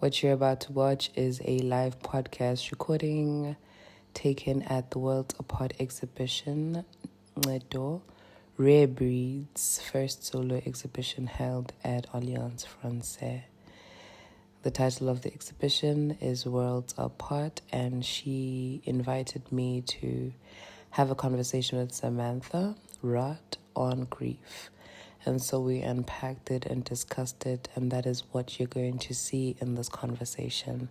What you're about to watch is a live podcast recording taken at the Worlds Apart exhibition, Ncedo, Rare Breeds, first solo exhibition held at Alliance Française. The title of the exhibition is Worlds Apart, and she invited me to have a conversation with Samantha Rudd on grief. And so we unpacked it and discussed it, and that is what you're going to see in this conversation.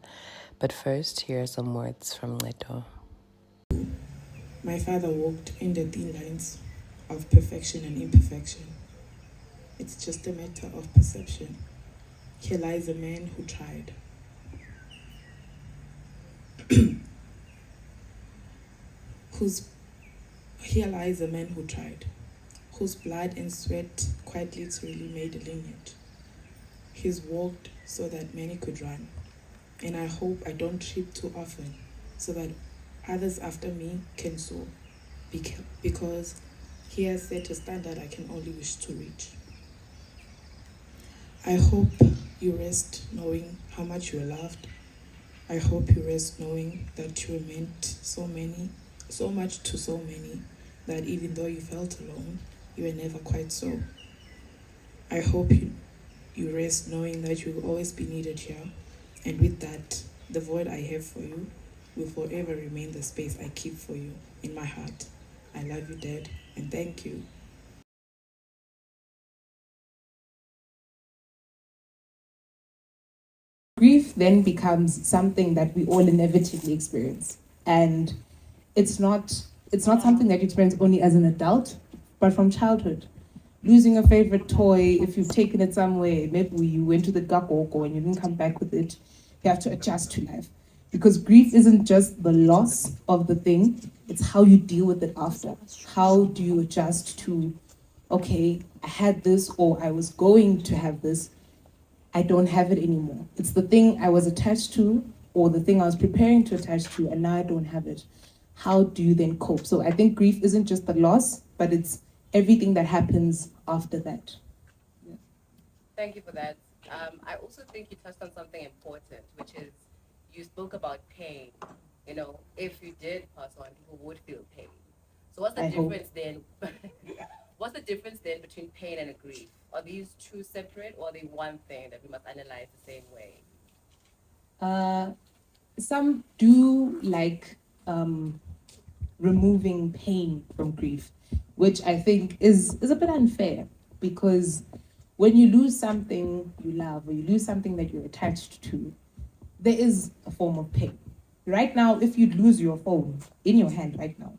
But first, here are some words from Leto. My father walked in the thin lines of perfection and imperfection. It's just a matter of perception. Here lies a man who tried. Here lies a man who tried, whose blood and sweat quite literally made a lineage. He's walked so that many could run, and I hope I don't trip too often so that others after me can soar, because he has set a standard I can only wish to reach. I hope you rest knowing how much you are loved. I hope you rest knowing that you were meant so much to so many, that even though you felt alone, you were never quite so. I hope you rest knowing that you will always be needed here, and with that, the void I have for you will forever remain the space I keep for you in my heart. I love you, Dad, and thank you. Grief then becomes something that we all inevitably experience, and it's not something that you experience only as an adult, but from childhood. Losing a favorite toy, if you've taken it somewhere, maybe you went to the gakoko and you didn't come back with it, you have to adjust to life. Because grief isn't just the loss of the thing, it's how you deal with it after. How do you adjust to, okay, I had this, or I was going to have this, I don't have it anymore. It's the thing I was attached to, or the thing I was preparing to attach to, and now I don't have it. How do you then cope? So I think grief isn't just the loss, but it's everything that happens after that. Yeah. Thank you for that. I also think you touched on something important, which is you spoke about pain. You know, if you did pass on, people would feel pain. So what's the difference then? What's the difference then between pain and a grief? Are these two separate, or are they one thing that we must analyze the same way? Some do like removing pain from grief, which I think is a bit unfair, because when you lose something you love, or you lose something that you're attached to, there is a form of pain. Right now, if you lose your phone in your hand right now,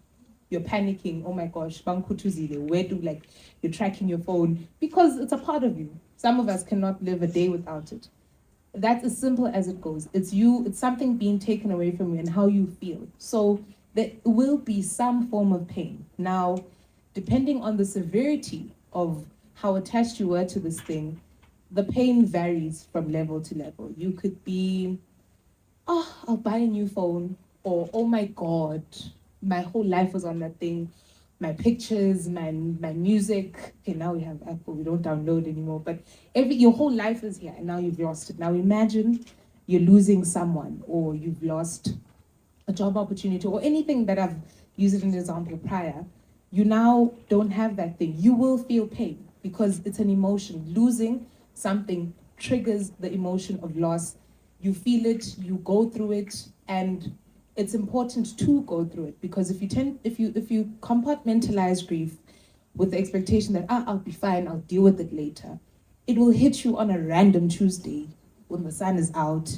you're panicking, oh my gosh, where do, like, you're tracking your phone because it's a part of you. Some of us cannot live a day without it. That's as simple as it goes. It's something being taken away from you and how you feel. So there will be some form of pain. Now, depending on the severity of how attached you were to this thing, the pain varies from level to level. You could be, oh, I'll buy a new phone, or oh my God, my whole life was on that thing. My pictures, my music. Okay, now we have Apple, we don't download anymore, but your whole life is here and now you've lost it. Now imagine you're losing someone, or you've lost a job opportunity, or anything that I've used as an example prior. You now don't have that thing. You will feel pain because it's an emotion. Losing something triggers the emotion of loss. You feel it, you go through it, and it's important to go through it, because if you compartmentalize grief with the expectation that I'll be fine, I'll deal with it later, it will hit you on a random Tuesday when the sun is out,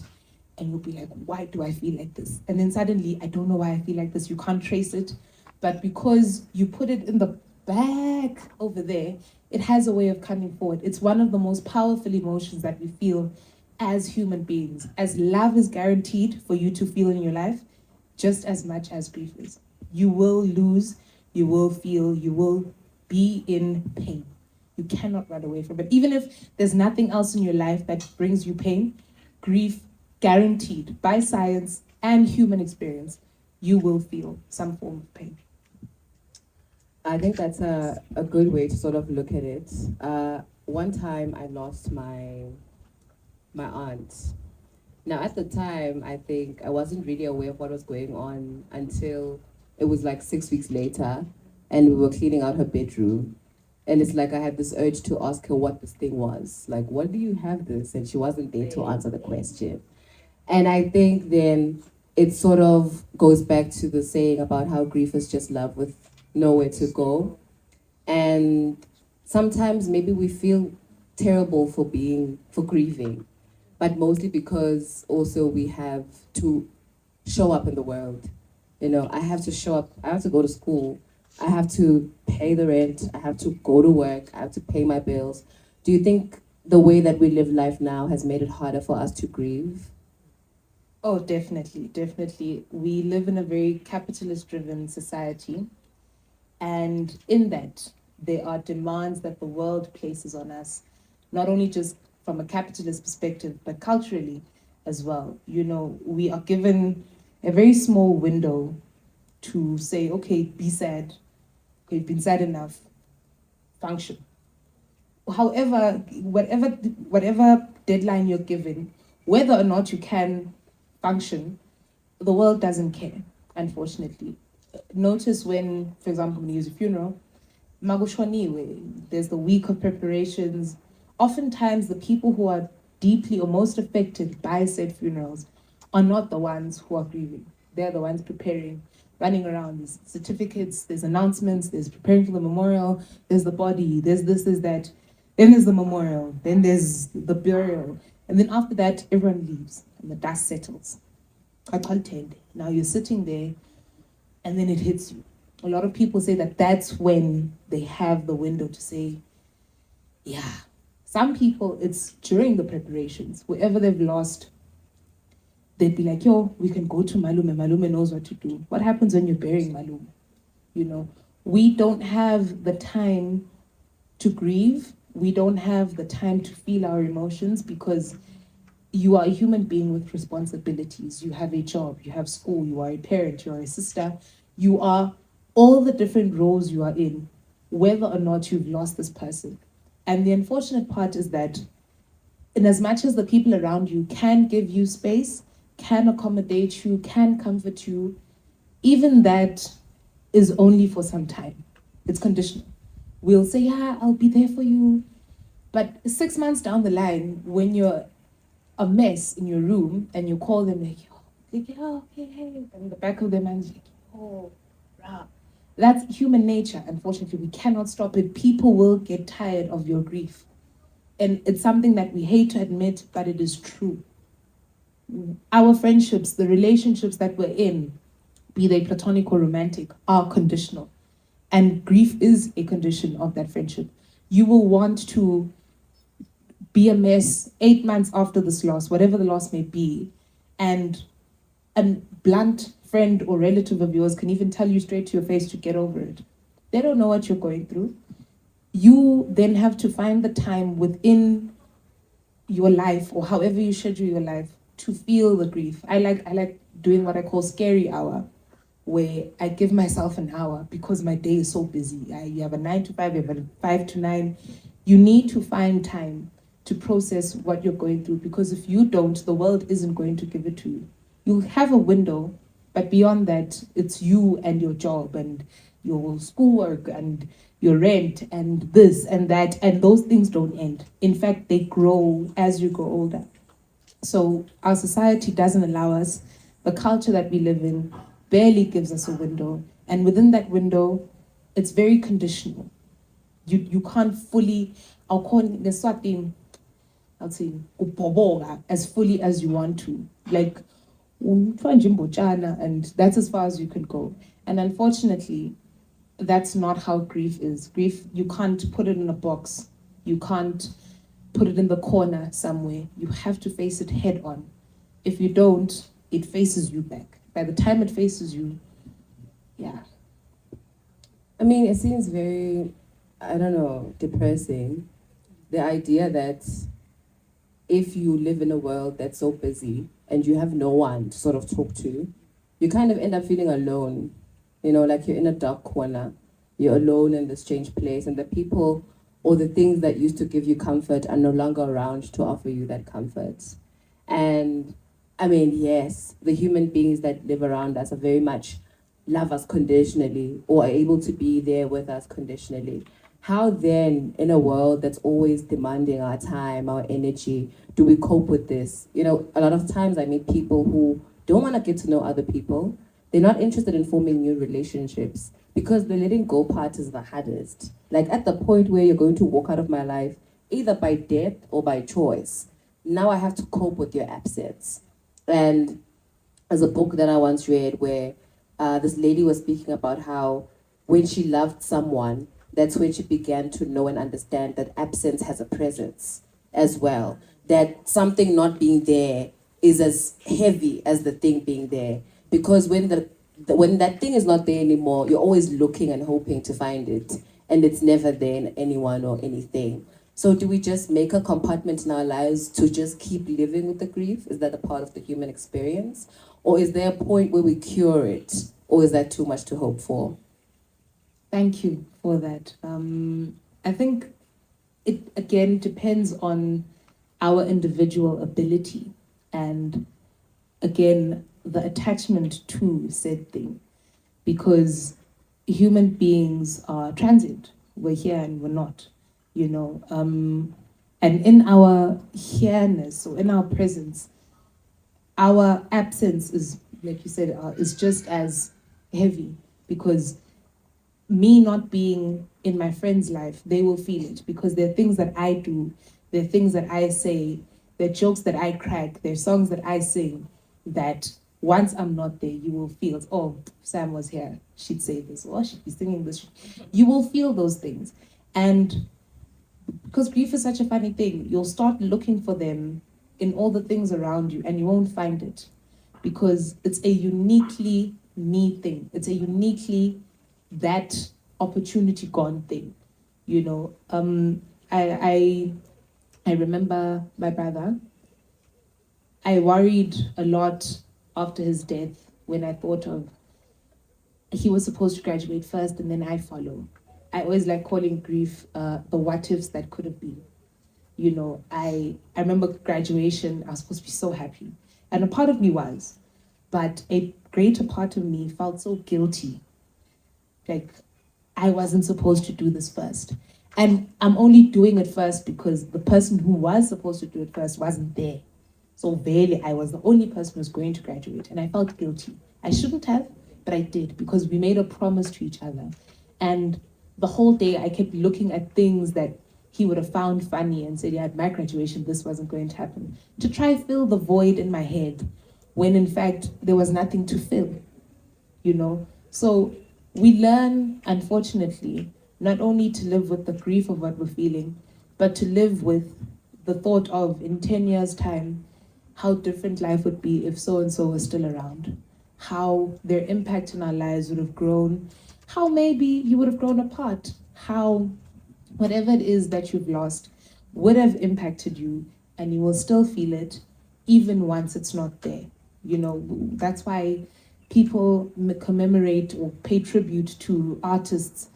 and you'll be like, why do I feel like this? And then suddenly, I don't know why I feel like this. You can't trace it, but because you put it in the back over there, it has a way of coming forward. It's one of the most powerful emotions that we feel as human beings. As love is guaranteed for you to feel in your life, just as much as grief is. You will lose, you will feel, you will be in pain. You cannot run away from it. Even if there's nothing else in your life that brings you pain, grief, guaranteed by science and human experience, you will feel some form of pain. I think that's a good way to sort of look at it. One time I lost my aunt, Now, at the time, I think I wasn't really aware of what was going on until it was like 6 weeks later, and we were cleaning out her bedroom. And it's like I had this urge to ask her what this thing was. Like, what do you have this? And she wasn't there to answer the question. And I think then it sort of goes back to the saying about how grief is just love with nowhere to go. And sometimes maybe we feel terrible for grieving, but mostly because also we have to show up in the world. You know, I have to show up, I have to go to school, I have to pay the rent, I have to go to work, I have to pay my bills. Do you think the way that we live life now has made it harder for us to grieve? Oh, definitely, definitely. We live in a very capitalist driven society. And in that, there are demands that the world places on us, not only just from a capitalist perspective, but culturally as well. You know, we are given a very small window to say, okay, be sad. Okay, you've been sad enough. Function. However, whatever deadline you're given, whether or not you can function, the world doesn't care, unfortunately. Notice when, for example, when you use a funeral, Magushwaniwe, there's the week of preparations. Oftentimes, the people who are deeply or most affected by said funerals are not the ones who are grieving. They're the ones preparing, running around. There's certificates, there's announcements, there's preparing for the memorial, there's the body, there's this, there's that. Then there's the memorial, then there's the burial. And then after that, everyone leaves and the dust settles. Now you're sitting there and then it hits you. A lot of people say that that's when they have the window to say, yeah. Some people, it's during the preparations. Wherever they've lost, they'd be like, yo, we can go to Malume. Malume knows what to do. What happens when you're burying Malume? You know, we don't have the time to grieve. We don't have the time to feel our emotions because you are a human being with responsibilities. You have a job, you have school, you are a parent, you are a sister, you are all the different roles you are in, whether or not you've lost this person. And the unfortunate part is that, in as much as the people around you can give you space, can accommodate you, can comfort you, even that is only for some time. It's conditional. We'll say, yeah, I'll be there for you. But 6 months down the line, when you're a mess in your room and you call them like, oh, hey, and the back of their mind's like, oh, rah. That's human nature. Unfortunately, we cannot stop it. People will get tired of your grief. And it's something that we hate to admit, but it is true. Our friendships, the relationships that we're in, be they platonic or romantic, are conditional. And grief is a condition of that friendship. You will want to be a mess 8 months after this loss, whatever the loss may be, and a blunt friend or relative of yours can even tell you straight to your face to get over it. They don't know what you're going through. You then have to find the time within your life or however you schedule your life to feel the grief. I like doing what I call scary hour, where I give myself an hour because my day is so busy. You have a 9 to 5, you have a 5 to 9. You need to find time to process what you're going through, because if you don't, the world isn't going to give it to you. You'll have a window, but beyond that, it's you and your job and your schoolwork and your rent and this and that, and those things don't end. In fact, they grow as you grow older. So our society doesn't allow us. The culture that we live in barely gives us a window, and within that window, it's very conditional. You can't fully, I'll call it the Swati, I'll say, as fully as you want to. Like, and that's as far as you can go. And unfortunately, that's not how grief is. Grief, you can't put it in a box. You can't put it in the corner somewhere. You have to face it head on. If you don't, it faces you back. By the time it faces you, yeah. I mean, it seems very, I don't know, depressing. The idea that if you live in a world that's so busy and you have no one to sort of talk to, you kind of end up feeling alone. You know, like you're in a dark corner. You're alone in this strange place, and the people or the things that used to give you comfort are no longer around to offer you that comfort. And I mean, yes, the human beings that live around us are very much love us conditionally or are able to be there with us conditionally. How then, in a world that's always demanding our time, our energy, do we cope with this? You know, a lot of times I meet people who don't want to get to know other people. They're not interested in forming new relationships because the letting go part is the hardest. Like at the point where you're going to walk out of my life, either by death or by choice. Now I have to cope with your absence. And there's a book that I once read where this lady was speaking about how when she loved someone, that's when she began to know and understand that absence has a presence as well. That something not being there is as heavy as the thing being there. Because when that thing is not there anymore, you're always looking and hoping to find it, and it's never there in anyone or anything. So do we just make a compartment in our lives to just keep living with the grief? Is that a part of the human experience? Or is there a point where we cure it? Or is that too much to hope for? Thank you for that. I think it again depends on our individual ability and again the attachment to said thing, because human beings are transient. We're here and we're not, you know. And in our here-ness or in our presence, our absence is, like you said, is just as heavy, because me not being in my friend's life, they will feel it, because there are things that I do, there are things that I say, there are jokes that I crack, there are songs that I sing that once I'm not there, you will feel, oh, Sam was here, she'd say this, or she'd be singing this. You will feel those things. And because grief is such a funny thing, you'll start looking for them in all the things around you and you won't find it, because it's a uniquely me thing. It's a uniquely that opportunity gone thing, you know. I remember my brother. I worried a lot after his death when I thought of he was supposed to graduate first and then I follow. I always like calling grief the what ifs that could have been. You know, I remember graduation, I was supposed to be so happy. And a part of me was, but a greater part of me felt so guilty. Like, I wasn't supposed to do this first. And I'm only doing it first because the person who was supposed to do it first wasn't there. So barely, I was the only person who was going to graduate. And I felt guilty. I shouldn't have, but I did, because we made a promise to each other. And the whole day I kept looking at things that he would have found funny and said, yeah, at my graduation, this wasn't going to happen, to try fill the void in my head when in fact there was nothing to fill, you know? So we learn, unfortunately, not only to live with the grief of what we're feeling, but to live with the thought of, in 10 years' time, how different life would be if so-and-so was still around, how their impact in our lives would have grown, how maybe you would have grown apart, how whatever it is that you've lost would have impacted you, and you will still feel it even once it's not there. You know, that's why people commemorate or pay tribute to artists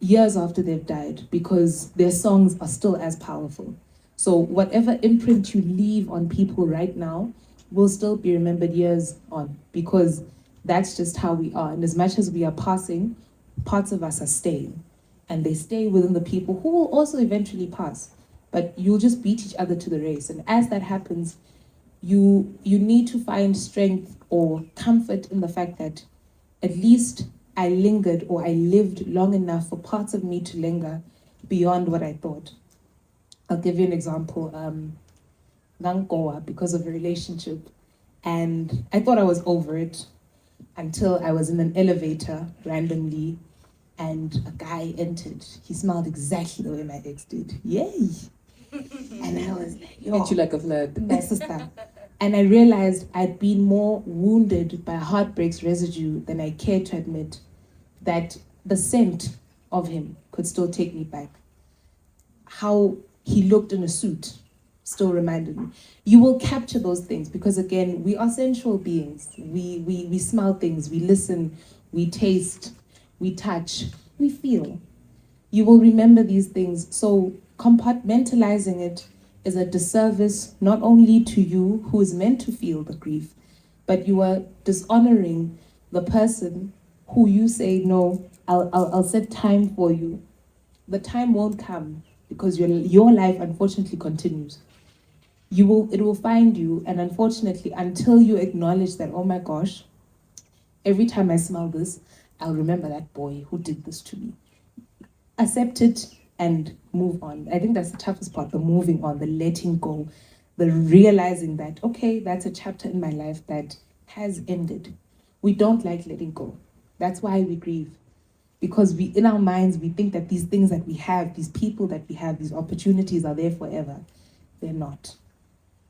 years after they've died, because their songs are still as powerful. So whatever imprint you leave on people right now will still be remembered years on, because that's just how we are. And as much as we are passing, parts of us are staying. And they stay within the people who will also eventually pass. But you'll just beat each other to the race. And as that happens, you need to find strength or comfort in the fact that at least I lingered, or I lived long enough for parts of me to linger beyond what I thought. I'll give you an example. Ngangoa, because of a relationship. And I thought I was over it until I was in an elevator randomly and a guy entered. He smelled exactly the way my ex did. Yay! And I was like, yo. Hit you like a flood. My sister. And I realized I'd been more wounded by heartbreak's residue than I cared to admit, that the scent of him could still take me back. How he looked in a suit still reminded me. You will capture those things because, again, we are sensual beings. We smell things, we listen, we taste, we touch, we feel. You will remember these things. So compartmentalizing it is a disservice not only to you who is meant to feel the grief, but you are dishonoring the person who you say, no, I'll set time for you. The time won't come because your life unfortunately continues. It will find you, and unfortunately, until you acknowledge that, oh my gosh, every time I smell this, I'll remember that boy who did this to me. Accept it and move on. I think that's the toughest part, the moving on, the letting go, the realizing that, okay, that's a chapter in my life that has ended. We don't like letting go. That's why we grieve. Because in our minds, we think that these things that we have, these people that we have, these opportunities are there forever. They're not.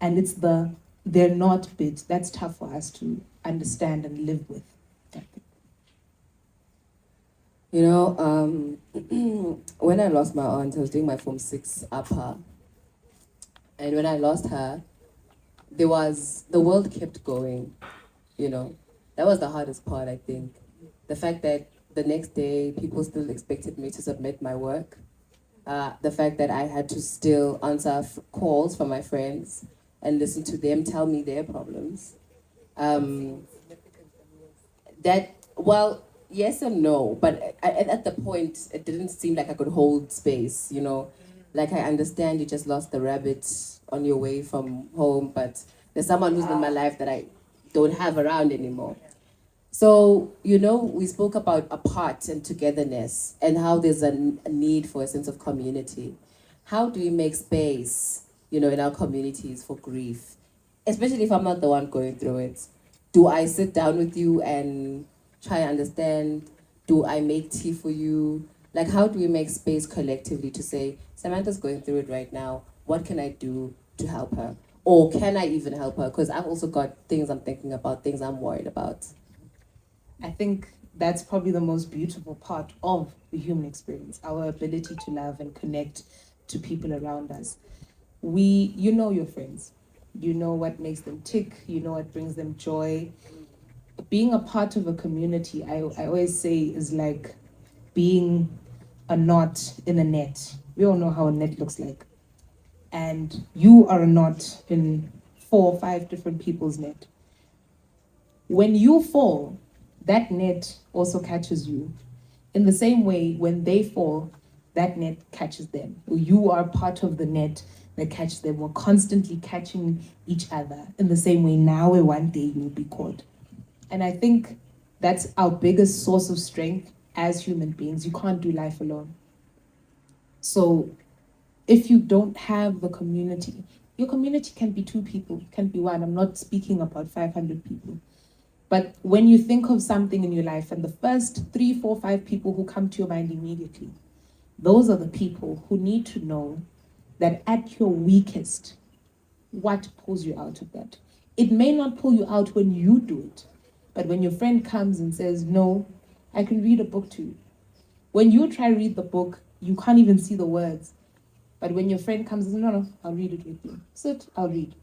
And it's the they're not bit that's tough for us to understand and live with. You know, when I lost my aunt, I was doing my Form 6 upper. And when I lost her, the world kept going, you know. That was the hardest part, I think. The fact that the next day, people still expected me to submit my work. The fact that I had to still answer calls from my friends and listen to them tell me their problems. Yes and no, but at the point, it didn't seem like I could hold space, you know. Like, I understand you just lost the rabbit on your way from home, but there's someone who's in my life that I don't have around anymore. So, you know, we spoke about apart and togetherness and how there's a need for a sense of community. How do we make space, you know, in our communities for grief? Especially if I'm not the one going through it. Do I sit down with you and try and understand? Do I make tea for you? Like, how do we make space collectively to say, Samantha's going through it right now. What can I do to help her? Or can I even help her? Because I've also got things I'm thinking about, things I'm worried about. I think that's probably the most beautiful part of the human experience, our ability to love and connect to people around us. You know your friends. You know what makes them tick. You know what brings them joy. Being a part of a community, I always say, is like being a knot in a net. We all know how a net looks like. And you are a knot in 4 or 5 different people's net. When you fall, that net also catches you. In the same way, when they fall, that net catches them. You are part of the net that catches them. We're constantly catching each other. In the same way, now one day you'll be caught. And I think that's our biggest source of strength as human beings. You can't do life alone. So if you don't have the community, your community can be 2 people, can be 1. I'm not speaking about 500 people. But when you think of something in your life and the first 3, 4, 5 people who come to your mind immediately, those are the people who need to know that at your weakest, what pulls you out of that? It may not pull you out when you do it, but when your friend comes and says, no, I can read a book to you. When you try to read the book, you can't even see the words. But when your friend comes and says, no, I'll read it with you. Sit, I'll read.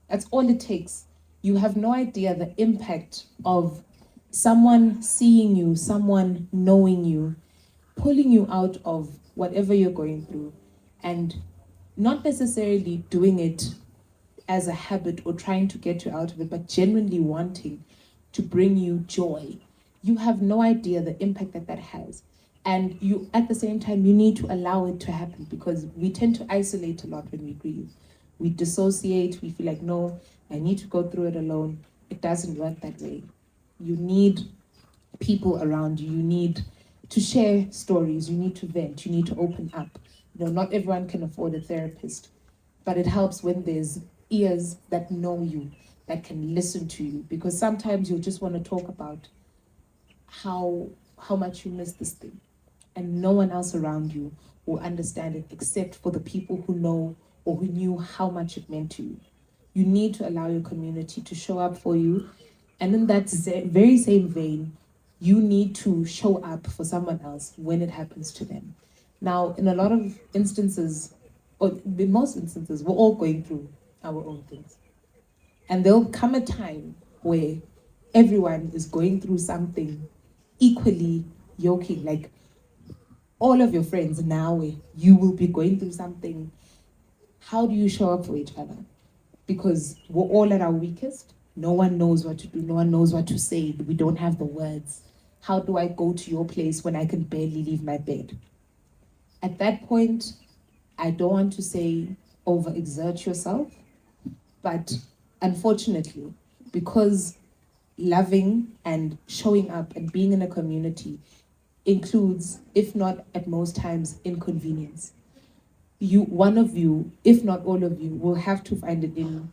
That's all it takes. You have no idea the impact of someone seeing you, someone knowing you, pulling you out of whatever you're going through, and not necessarily doing it as a habit or trying to get you out of it, but genuinely wanting to bring you joy. You have no idea the impact that has. And you, at the same time, you need to allow it to happen, because we tend to isolate a lot when we grieve. We dissociate, we feel like, no, I need to go through it alone. It doesn't work that way. You need people around you. You need to share stories. You need to vent. You need to open up. You know, not everyone can afford a therapist, but it helps when there's ears that know you, that can listen to you, because sometimes you'll just want to talk about how much you miss this thing, and no one else around you will understand it except for the people who know or who knew how much it meant to you. You need to allow your community to show up for you. And in that very same vein, you need to show up for someone else when it happens to them. Now, in a lot of instances, or in most instances, we're all going through our own things. And there'll come a time where everyone is going through something equally yoking. Like, all of your friends now, you will be going through something how do you show up for each other? Because we're all at our weakest. No one knows what to do. No one knows what to say. We don't have the words. How do I go to your place when I can barely leave my bed? At that point, I don't want to say overexert yourself, but unfortunately, because loving and showing up and being in a community includes, if not at most times, inconvenience. One of you, if not all of you, will have to find it in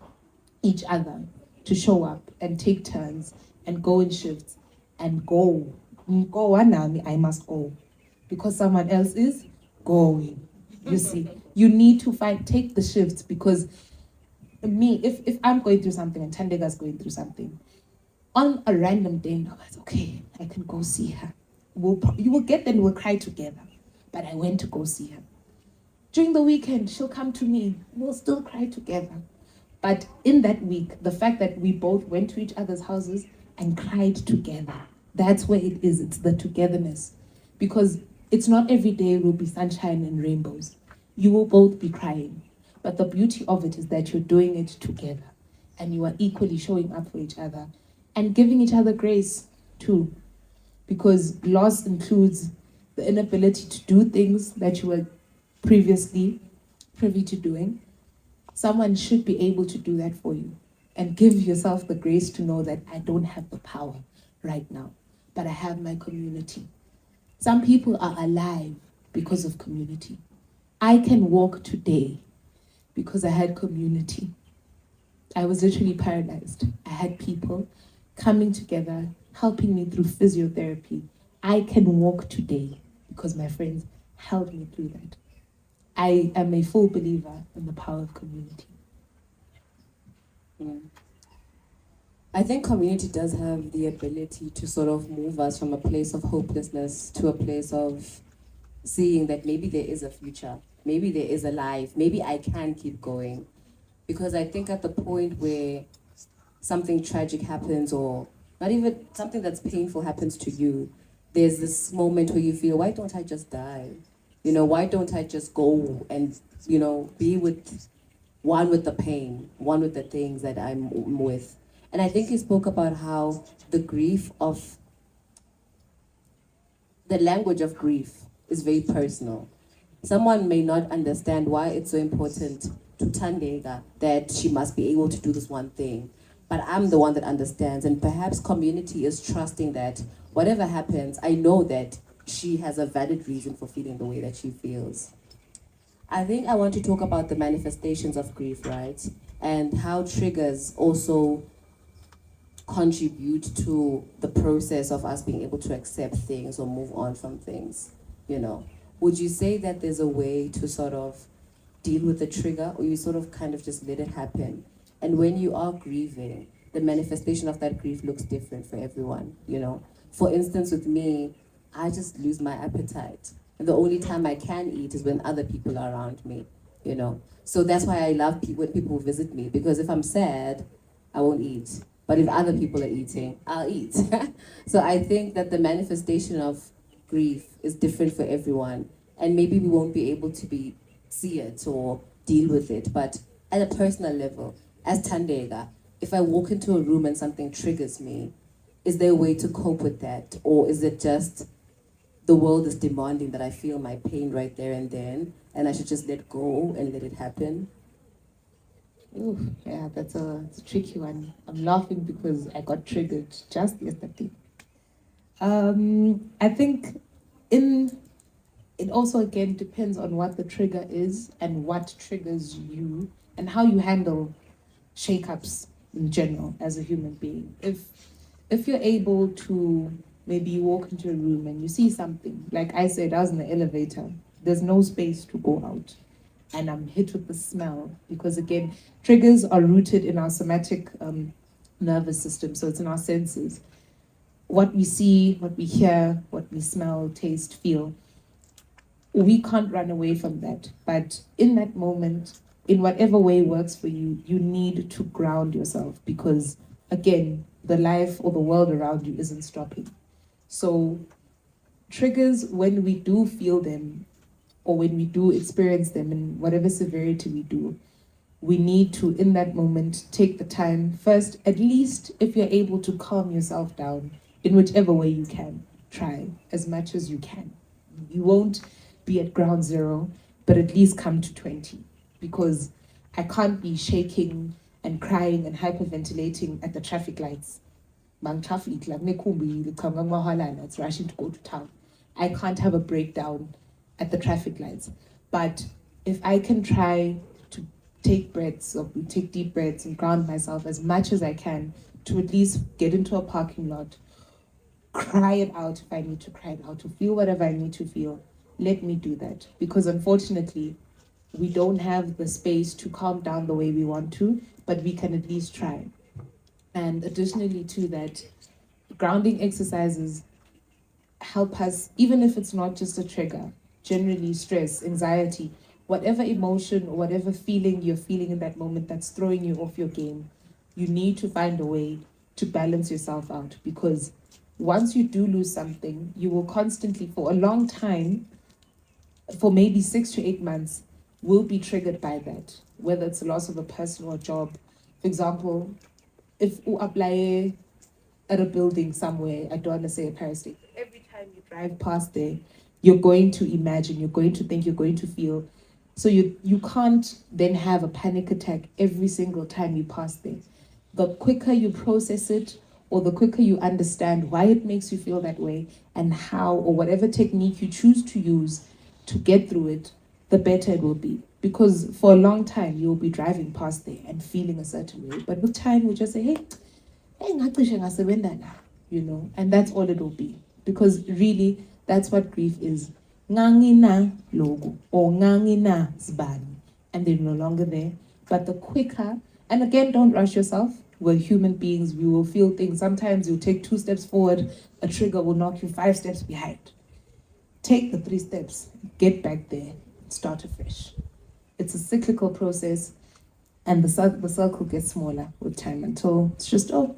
each other to show up and take turns and go in shifts and go. Go Anami, I must go. Because someone else is going. You see, you need to take the shifts, because if I'm going through something and Tandega's going through something, on a random day, no, it's okay, I can go see her. You will get there and we'll cry together. But I went to go see her. During the weekend, she'll come to me, we'll still cry together. But in that week, the fact that we both went to each other's houses and cried together, that's where it is. It's the togetherness. Because it's not every day it will be sunshine and rainbows. You will both be crying. But the beauty of it is that you're doing it together. And you are equally showing up for each other and giving each other grace too. Because loss includes the inability to do things that you were previously privy to doing. Someone should be able to do that for you, and give yourself the grace to know that I don't have the power right now, but I have my community. Some people are alive because of community. I can walk today because I had community. I was literally paralyzed. I had people coming together, helping me through physiotherapy. I can walk today because my friends held me through that. I am a full believer in the power of community. I think community does have the ability to sort of move us from a place of hopelessness to a place of seeing that maybe there is a future, maybe there is a life, maybe I can keep going. Because I think at the point where something tragic happens, or not even something that's painful happens to you, there's this moment where you feel, why don't I just die? Why don't I just go and, be with the pain, one with the things that I'm with. And I think he spoke about how the language of grief is very personal. Someone may not understand why it's so important to Tandega that she must be able to do this one thing. But I'm the one that understands, and perhaps community is trusting that whatever happens, I know that she has a valid reason for feeling the way that she feels. I think I want to talk about the manifestations of grief, right? And how triggers also contribute to the process of us being able to accept things or move on from things, Would you say that there's a way to sort of deal with the trigger, or you sort of kind of just let it happen? And when you are grieving, the manifestation of that grief looks different for everyone, For instance, with me, I just lose my appetite. And the only time I can eat is when other people are around me, So that's why I love when people visit me, because if I'm sad, I won't eat. But if other people are eating, I'll eat. So I think that the manifestation of grief is different for everyone. And maybe we won't be able to see it or deal with it. But at a personal level, as Tandega, if I walk into a room and something triggers me, is there a way to cope with that? Or is it just the world is demanding that I feel my pain right there and then, and I should just let go and let it happen? Ooh, yeah, it's a tricky one. I'm laughing because I got triggered just yesterday. I think it also again depends on what the trigger is and what triggers you and how you handle shakeups in general as a human being. If you're able to, maybe you walk into a room and you see something, like I said, I was in the elevator, there's no space to go out, and I'm hit with the smell, because again, triggers are rooted in our somatic nervous system, so it's in our senses. What we see, what we hear, what we smell, taste, feel, we can't run away from that. But in that moment, in whatever way works for you, you need to ground yourself, because again, the life or the world around you isn't stopping. So triggers, when we do feel them, or when we do experience them in whatever severity we do, we need to, in that moment, take the time first, at least if you're able to calm yourself down in whichever way you can, try as much as you can. You won't be at ground zero, but at least come to 20, because I can't be shaking and crying and hyperventilating at the traffic lights. It's rushing to go to town. I can't have a breakdown at the traffic lights. But if I can try to take breaths or take deep breaths and ground myself as much as I can to at least get into a parking lot, cry it out if I need to cry it out, to feel whatever I need to feel, let me do that. Because unfortunately, we don't have the space to calm down the way we want to, but we can at least try. And additionally to that, grounding exercises help us, even if it's not just a trigger, generally stress, anxiety, whatever emotion or whatever feeling you're feeling in that moment that's throwing you off your game, you need to find a way to balance yourself out, because once you do lose something, you will constantly, for a long time, for maybe 6 to 8 months, will be triggered by that, whether it's the loss of a person or a job. For example, if you apply at a building somewhere, I don't want to say a Paris State, every time you drive past there, you're going to imagine, you're going to think, you're going to feel. So you can't then have a panic attack every single time you pass there. The quicker you process it, or the quicker you understand why it makes you feel that way and how, or whatever technique you choose to use to get through it, the better it will be. Because for a long time, you'll be driving past there and feeling a certain way. But with time, we just say, hey, you know, and that's all it will be. Because really, that's what grief is. Ngangi na logo, or ngangi na zbani, and they're no longer there. But the quicker, and again, don't rush yourself. We're human beings, we will feel things. Sometimes you'll take 2 steps forward, a trigger will knock you 5 steps behind. Take the 3 steps, get back there, start afresh. It's a cyclical process, and the circle gets smaller with time until it's just, oh,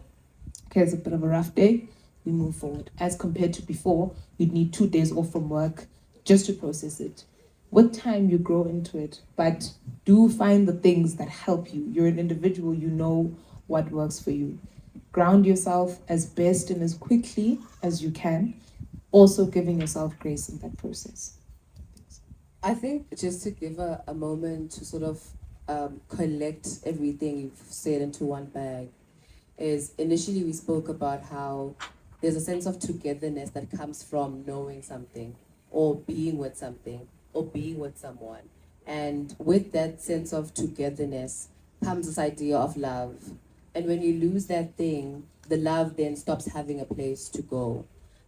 okay, it's a bit of a rough day, we move forward. As compared to before, you'd need 2 days off from work just to process it. With time, you grow into it, but do find the things that help you. You're an individual, you know what works for you. Ground yourself as best and as quickly as you can, also giving yourself grace in that process. I think just to give a moment to sort of collect everything you've said into one bag is, initially we spoke about how there's a sense of togetherness that comes from knowing something or being with something or being with someone. And with that sense of togetherness comes this idea of love. And when you lose that thing, the love then stops having a place to go.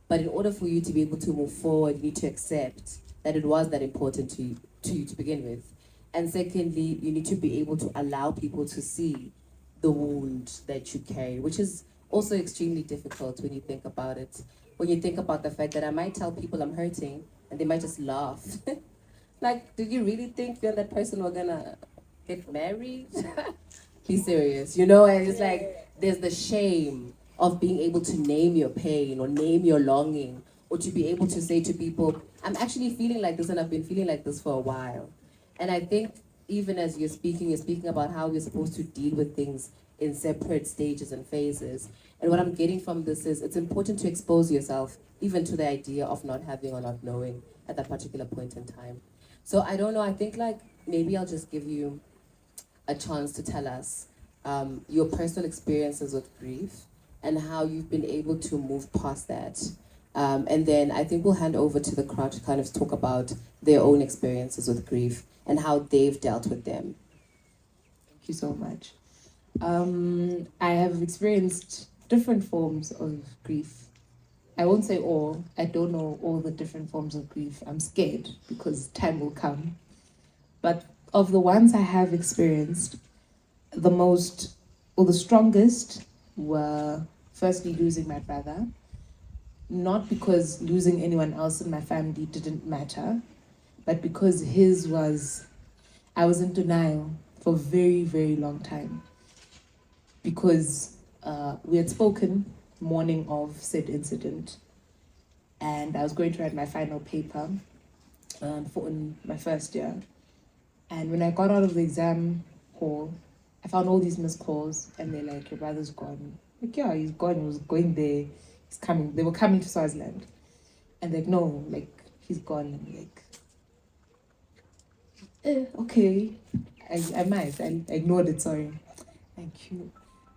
But in order for you to be able to move forward, you need to accept that it was that important to you to begin with. And secondly, you need to be able to allow people to see the wound that you carry, which is also extremely difficult when you think about it. When you think about the fact that I might tell people I'm hurting and they might just laugh. Like, did you really think you and that person were gonna get married? Be serious, you know? And it's like, there's the shame of being able to name your pain or name your longing, or to be able to say to people, I'm actually feeling like this and I've been feeling like this for a while. And I think even as you're speaking about how we're supposed to deal with things in separate stages and phases. And what I'm getting from this is it's important to expose yourself even to the idea of not having or not knowing at that particular point in time. So I don't know, I think like maybe I'll just give you a chance to tell us your personal experiences with grief and how you've been able to move past that. And then I think we'll hand over to the crowd to kind of talk about their own experiences with grief and how they've dealt with them. Thank you so much. I have experienced different forms of grief. I won't say all. I don't know all the different forms of grief. I'm scared because time will come. But of the ones I have experienced, the most, or the strongest, were firstly losing my brother. Not because losing anyone else in my family didn't matter, but because his was, I was in denial for a very, very long time. Because we had spoken morning of said incident, and I was going to write my final paper, for in my first year. And when I got out of the exam hall, I found all these missed calls, and they're like, "Your brother's gone." Like, yeah, he's gone. He was going there. He's coming. They were coming to Swaziland, and like, no, like he's gone. And I'm like, okay, I might. I ignored it. Sorry, thank you.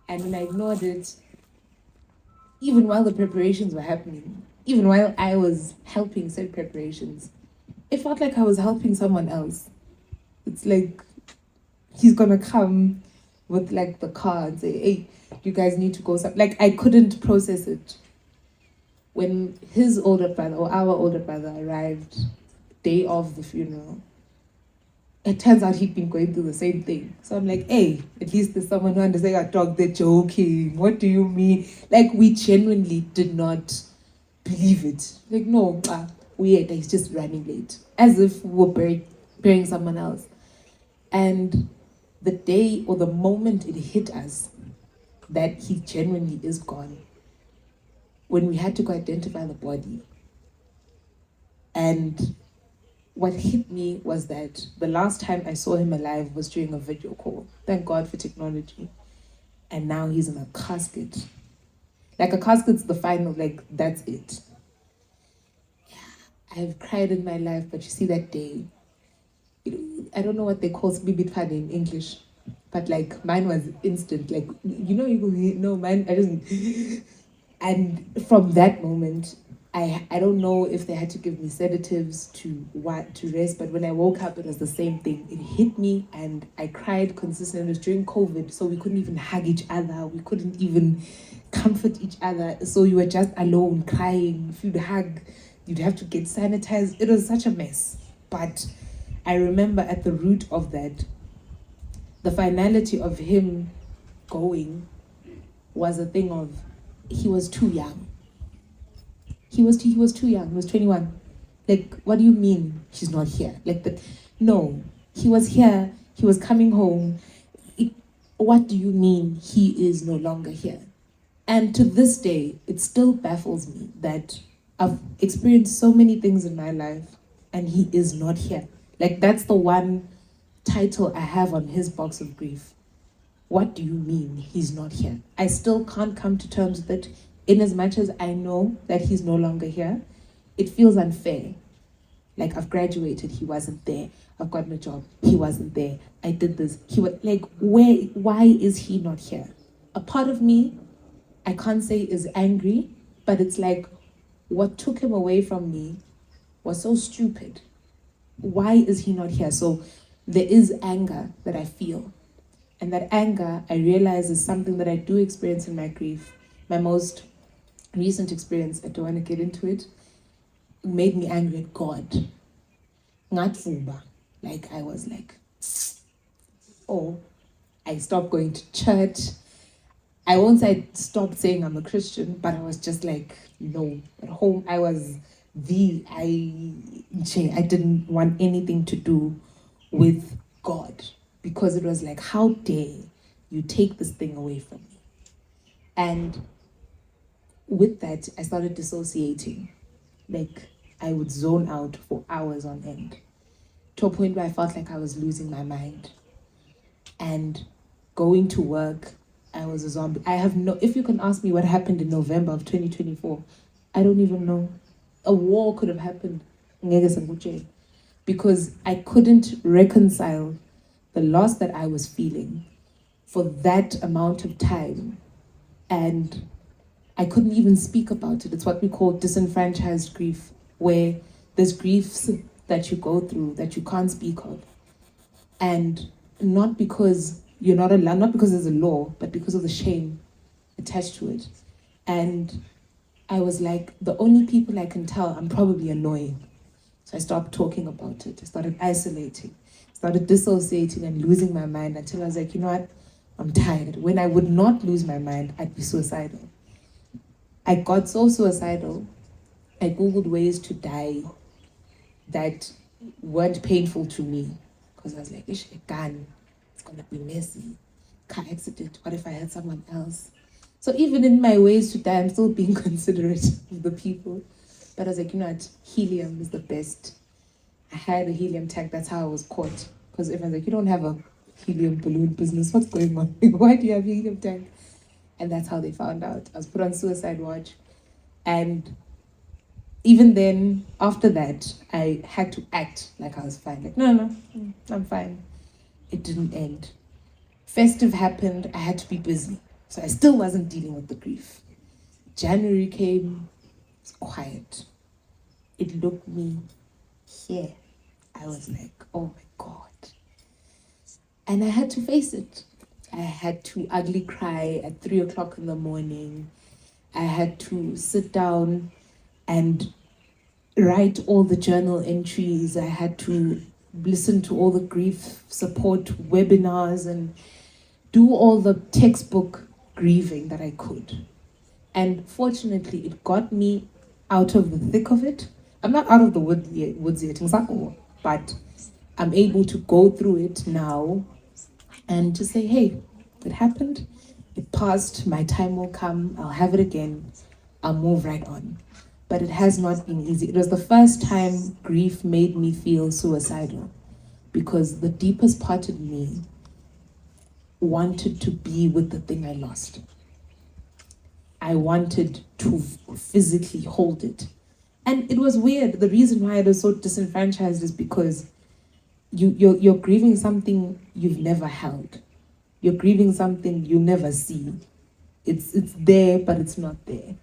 And when I ignored it, even while the preparations were happening, even while I was helping set preparations, it felt like I was helping someone else. It's like he's gonna come with like the car and say, "Hey, you guys need to go." Like I couldn't process it. When his older brother or our older brother arrived, day of the funeral, it turns out he'd been going through the same thing. So I'm like, hey, at least there's someone who understands. I dog, they're joking. What do you mean? Like we genuinely did not believe it. Like no, weird. He's just running late, as if we were burying someone else. And the day or the moment it hit us that he genuinely is gone, when we had to go identify the body. And what hit me was that the last time I saw him alive was during a video call. Thank God for technology. And now he's in a casket. Like a casket's the final, like that's it. Yeah, I've cried in my life, but you see that day, I don't know what they call bibitfane in English, but like mine was instant. Like, you know, you go, no, mine, I just, and from that moment, I don't know if they had to give me sedatives to rest, but when I woke up, it was the same thing. It hit me and I cried consistently. It was during COVID, so we couldn't even hug each other. We couldn't even comfort each other. So you were just alone crying. If you'd hug, you'd have to get sanitized. It was such a mess. But I remember at the root of that, the finality of him going was a thing of, he was too young. He was too young. He was 21. Like, what do you mean he's not here? Like that? No, he was here. He was coming home. What do you mean he is no longer here? And to this day, it still baffles me that I've experienced so many things in my life and he is not here. Like, that's the one title I have on his box of grief. What do you mean he's not here? I still can't come to terms with it. In as much as I know that he's no longer here, it feels unfair. Like, I've graduated, he wasn't there. I've gotten a job, he wasn't there. I did this, he was like, why is he not here? A part of me, I can't say is angry, but it's like, what took him away from me was so stupid. Why is he not here? So there is anger that I feel. And that anger, I realize, is something that I do experience in my grief. My most recent experience, I don't want to get into it, made me angry at God. Ngatvuba. Like, I was like, oh, I stopped going to church. I won't say I stopped saying I'm a Christian, but I was just like, no. At home, I was I didn't want anything to do with God, because it was like, how dare you take this thing away from me? And with that, I started dissociating. Like, I would zone out for hours on end, to a point where I felt like I was losing my mind. And going to work, I was a zombie. If you can ask me what happened in November of 2024, I don't even know. A war could have happened, because I couldn't reconcile the loss that I was feeling for that amount of time. And I couldn't even speak about it. It's what we call disenfranchised grief, where there's griefs that you go through that you can't speak of. And not because you're not allowed, not because there's a law, but because of the shame attached to it. And I was like, the only people I can tell I'm probably annoying. So I stopped talking about it. I started isolating, started dissociating and losing my mind, until I was like, you know what? I'm tired. When I would not lose my mind, I'd be suicidal. I got so suicidal, I Googled ways to die that weren't painful to me. Because I was like, a gun, it's gonna be messy. Car accident, what if I had someone else? So even in my ways to die, I'm still being considerate of the people. But I was like, you know what, helium is the best. I had a helium tank. That's how I was caught. Because everyone's like, you don't have a helium balloon business. What's going on? Why do you have a helium tank? And that's how they found out. I was put on suicide watch. And even then, after that, I had to act like I was fine. Like, no, I'm fine. It didn't end. Festive happened. I had to be busy. So I still wasn't dealing with the grief. January came. It's quiet. It looked me here. I was like, oh my God. And I had to face it. I had to ugly cry at 3 o'clock in the morning. I had to sit down and write all the journal entries. I had to listen to all the grief support webinars and do all the textbook grieving that I could. And fortunately, it got me out of the thick of it. I'm not out of the woods yet, but I'm able to go through it now and to say, hey, it happened, it passed, my time will come, I'll have it again, I'll move right on. But it has not been easy. It was the first time grief made me feel suicidal because the deepest part of me wanted to be with the thing I lost. I wanted to physically hold it. And it was weird. The reason why I was so disenfranchised is because you're grieving something you've never held. You're grieving something you never see. It's there, but it's not there.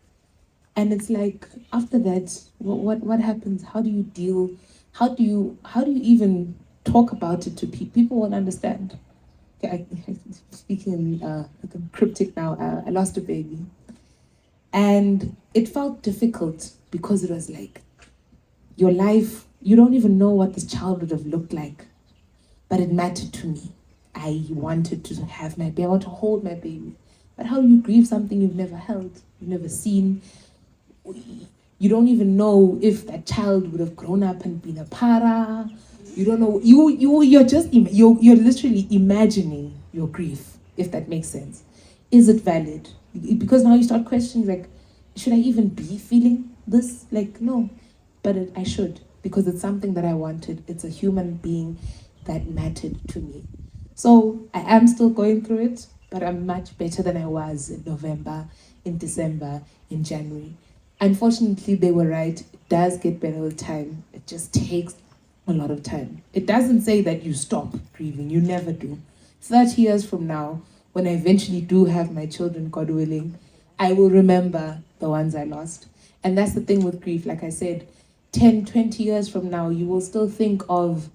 And it's like, after that, what happens? How do you deal? How do you even talk about it to people? People won't understand. Okay, speaking cryptic now, I lost a baby. And it felt difficult because it was like, your life, you don't even know what this child would have looked like. But it mattered to me. I wanted to have my baby, I want to hold my baby. But how do you grieve something you've never held, you've never seen? You don't even know if that child would have grown up and been a para. You don't know. You're literally imagining your grief, if that makes sense. Is it valid? Because now you start questioning, like, should I even be feeling this? Like, no, but I should, because it's something that I wanted. It's a human being that mattered to me. So I am still going through it, but I'm much better than I was in November, in December, in January. Unfortunately, they were right. It does get better with time. It just takes a lot of time. It doesn't say that you stop grieving. You never do. 30 years from now, when I eventually do have my children, God willing, I will remember the ones I lost. And that's the thing with grief. Like I said, 10, 20 years from now, you will still think of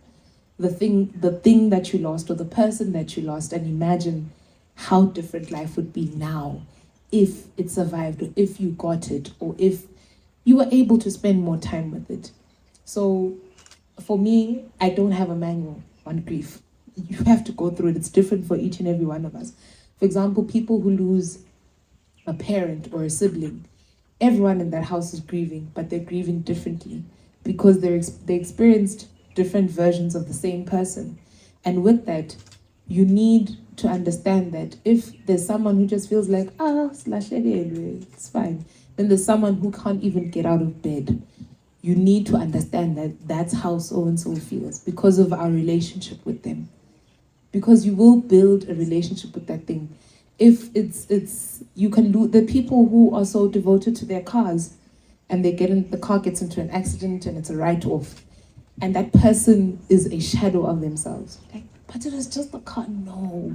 the thing that you lost or the person that you lost, and imagine how different life would be now if it survived, or if you got it, or if you were able to spend more time with it. So for me, I don't have a manual on grief. You have to go through it. It's different for each and every one of us. For example, people who lose a parent or a sibling, everyone in that house is grieving, but they're grieving differently because they experienced different versions of the same person. And with that, you need to understand that if there's someone who just feels like, it's fine, then there's someone who can't even get out of bed. You need to understand that that's how so-and-so feels because of our relationship with them. Because you will build a relationship with that thing. If you can lose the people who are so devoted to their cars, and the car gets into an accident and it's a write-off, and that person is a shadow of themselves. Like, but it was just the car. No,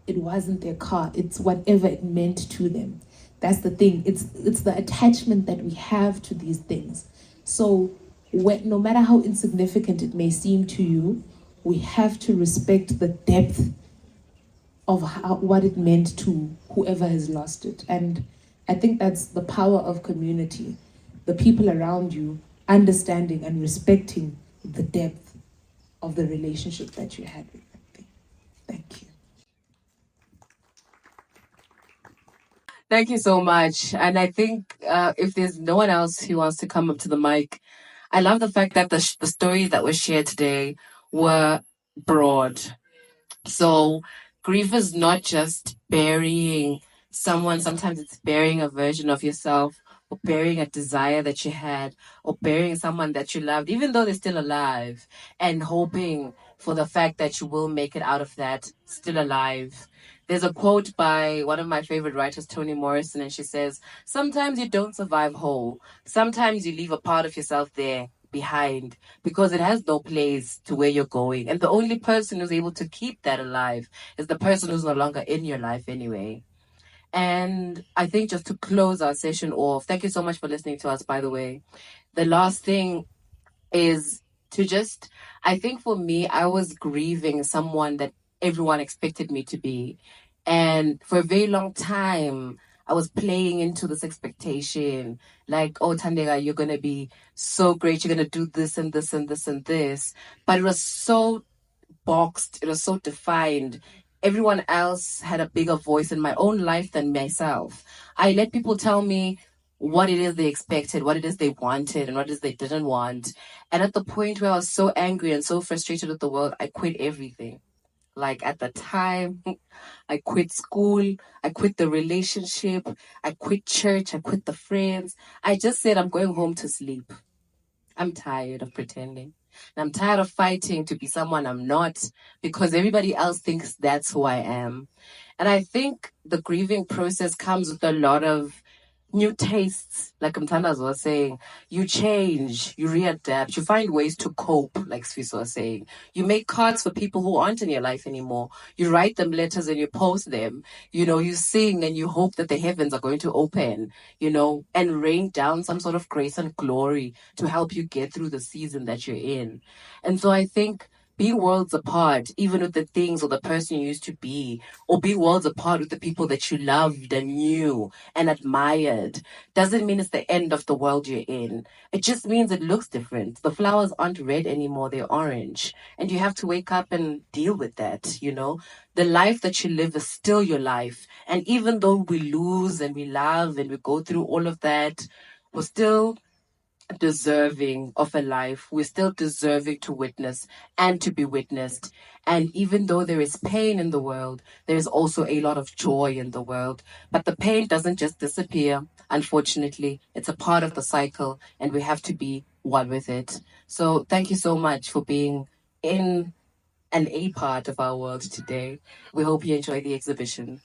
it wasn't their car. It's whatever it meant to them. That's the thing. It's the attachment that we have to these things. So no matter how insignificant it may seem to you, we have to respect the depth of what it meant to whoever has lost it. And I think that's the power of community. The people around you understanding and respecting the depth of the relationship that you had with them. Thank you. Thank you so much. And I think if there's no one else who wants to come up to the mic, I love the fact that the stories that were shared today were broad. So grief is not just burying someone. Sometimes it's burying a version of yourself or burying a desire that you had, or burying someone that you loved, even though they're still alive, and hoping for the fact that you will make it out of that still alive. There's a quote by one of my favorite writers, Toni Morrison, and she says, "Sometimes you don't survive whole. Sometimes you leave a part of yourself there behind because it has no place to where you're going. And the only person who's able to keep that alive is the person who's no longer in your life anyway." And I think just to close our session off, thank you so much for listening to us, by the way. The last thing is to just, I think for me, I was grieving someone that everyone expected me to be. And for a very long time, I was playing into this expectation like, oh, Tandega, you're going to be so great. You're going to do this and this and this and this. But it was so boxed, it was so defined. Everyone else had a bigger voice in my own life than myself. I let people tell me what it is they expected, what it is they wanted, and what it is they didn't want. And at the point where I was so angry and so frustrated with the world, I quit everything. Like at the time, I quit school, I quit the relationship, I quit church, I quit the friends. I just said, I'm going home to sleep. I'm tired of pretending. And I'm tired of fighting to be someone I'm not because everybody else thinks that's who I am. And I think the grieving process comes with a lot of new tastes, like Mtandas was saying. You change, you readapt, you find ways to cope, like Sfiso was saying. You make cards for people who aren't in your life anymore. You write them letters and you post them. You know, you sing and you hope that the heavens are going to open, you know, and rain down some sort of grace and glory to help you get through the season that you're in. And so I think being worlds apart, even with the things or the person you used to be, or being worlds apart with the people that you loved and knew and admired, doesn't mean it's the end of the world you're in. It just means it looks different. The flowers aren't red anymore, they're orange. And you have to wake up and deal with that, you know? The life that you live is still your life. And even though we lose and we love and we go through all of that, we're still deserving of a life. We're still deserving to witness and to be witnessed. And even though there is pain in the world, there's also a lot of joy in the world. But the pain doesn't just disappear. Unfortunately, it's a part of the cycle and we have to be one with it. So thank you so much for being in and a part of our world today. We hope you enjoy the exhibition.